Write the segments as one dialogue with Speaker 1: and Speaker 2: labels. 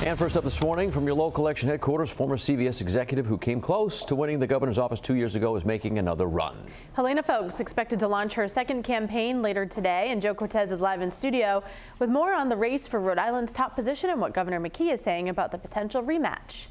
Speaker 1: And first up this morning, from your local election headquarters, former CVS executive who came close to winning the governor's office 2 years ago is making another run.
Speaker 2: Helena Foulkes expected to launch her second campaign later today, and Joe Cortez is live in studio with more on the race for Rhode Island's top position and what Governor McKee is saying about the potential rematch.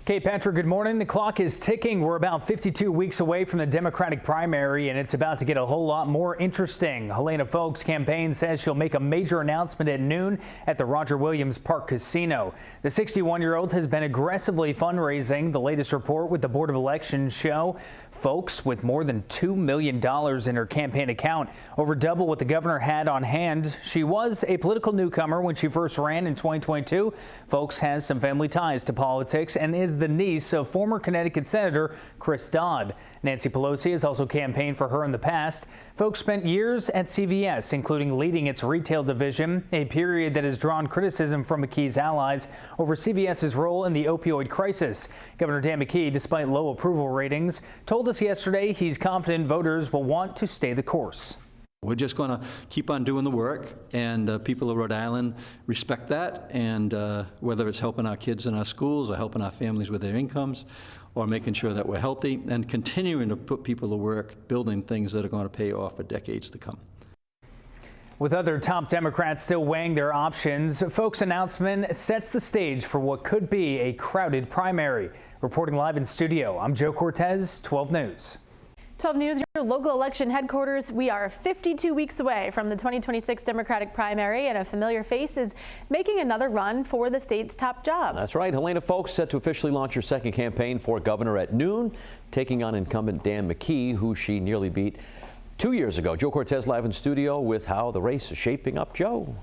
Speaker 3: Kate, Patrick, good morning. The clock is ticking. We're about 52 weeks away from the Democratic primary, and it's about to get a whole lot more interesting. Helena Foulkes' campaign says she'll make a major announcement at noon at the Roger Williams Park Casino. The 61-year-old has been aggressively fundraising. The latest report with the Board of Elections show Foulkes with more than $2 million in her campaign account, over double what the governor had on hand. She was a political newcomer when she first ran in 2022. Foulkes has some family ties to politics and is the niece of former Connecticut Senator Chris Dodd. Nancy Pelosi has also campaigned for her in the past. Foulkes spent years at CVS, including leading its retail division, a period that has drawn criticism from McKee's allies over CVS's role in the opioid crisis. Governor Dan McKee, despite low approval ratings, told us yesterday he's confident voters will want to stay the course.
Speaker 4: We're just going to keep on doing the work, and people of Rhode Island respect that, and whether it's helping our kids in our schools or helping our families with their incomes or making sure that we're healthy and continuing to put people to work building things that are going to pay off for decades to come.
Speaker 3: With other top Democrats still weighing their options, Foulkes' announcement sets the stage for what could be a crowded primary. Reporting live in studio, I'm Joe Cortez, 12 News.
Speaker 2: 12 News, your local election headquarters. We are 52 weeks away from the 2026 Democratic primary, and a familiar face is making another run for the state's top job.
Speaker 1: That's right. Helena Foulkes set to officially launch her second campaign for governor at noon, taking on incumbent Dan McKee, who she nearly beat 2 years ago. Joe Cortez live in studio with how the race is shaping up. Joe.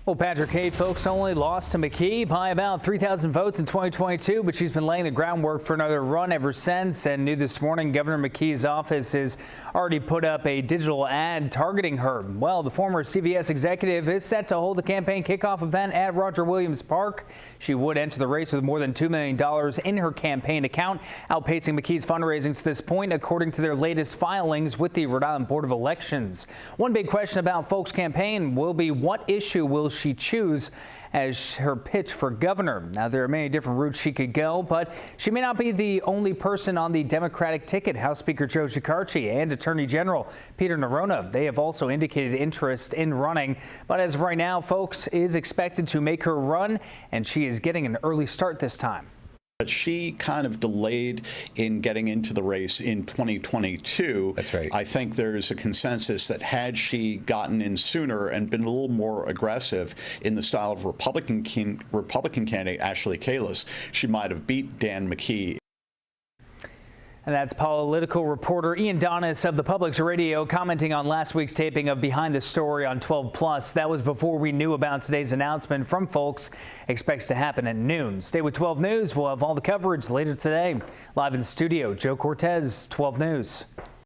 Speaker 3: Well, Patrick, Kate, Foulkes only lost to McKee by about 3,000 votes in 2022, but she's been laying the groundwork for another run ever since. And new this morning, Governor McKee's office has already put up a digital ad targeting her. Well, the former CVS executive is set to hold a campaign kickoff event at Roger Williams Park. She would enter the race with more than $2 million in her campaign account, outpacing McKee's fundraising to this point, according to their latest filings with the Rhode Island Board of Elections. One big question about Foulkes' campaign will be what issue will she choose as her pitch for governor. Now, there are many different routes she could go, but she may not be the only person on the Democratic ticket. House Speaker Joe Shekarchi and Attorney General Peter Nerona, they have also indicated interest in running. But as of right now, Foulkes is expected to make her run, and she is getting an early start this time.
Speaker 5: But she kind of delayed in getting into the race in 2022.
Speaker 6: That's right.
Speaker 5: I think there's a consensus that had she gotten in sooner and been a little more aggressive in the style of Republican candidate Ashley Kalus, she might have beat Dan McKee.
Speaker 3: And that's political reporter Ian Donis of the Public's Radio commenting on last week's taping of Behind the Story on 12 Plus. That was before we knew about today's announcement from Foulkes. Expects to happen at noon. Stay with 12 News. We'll have all the coverage later today. Live in studio, Joe Cortez, 12 News.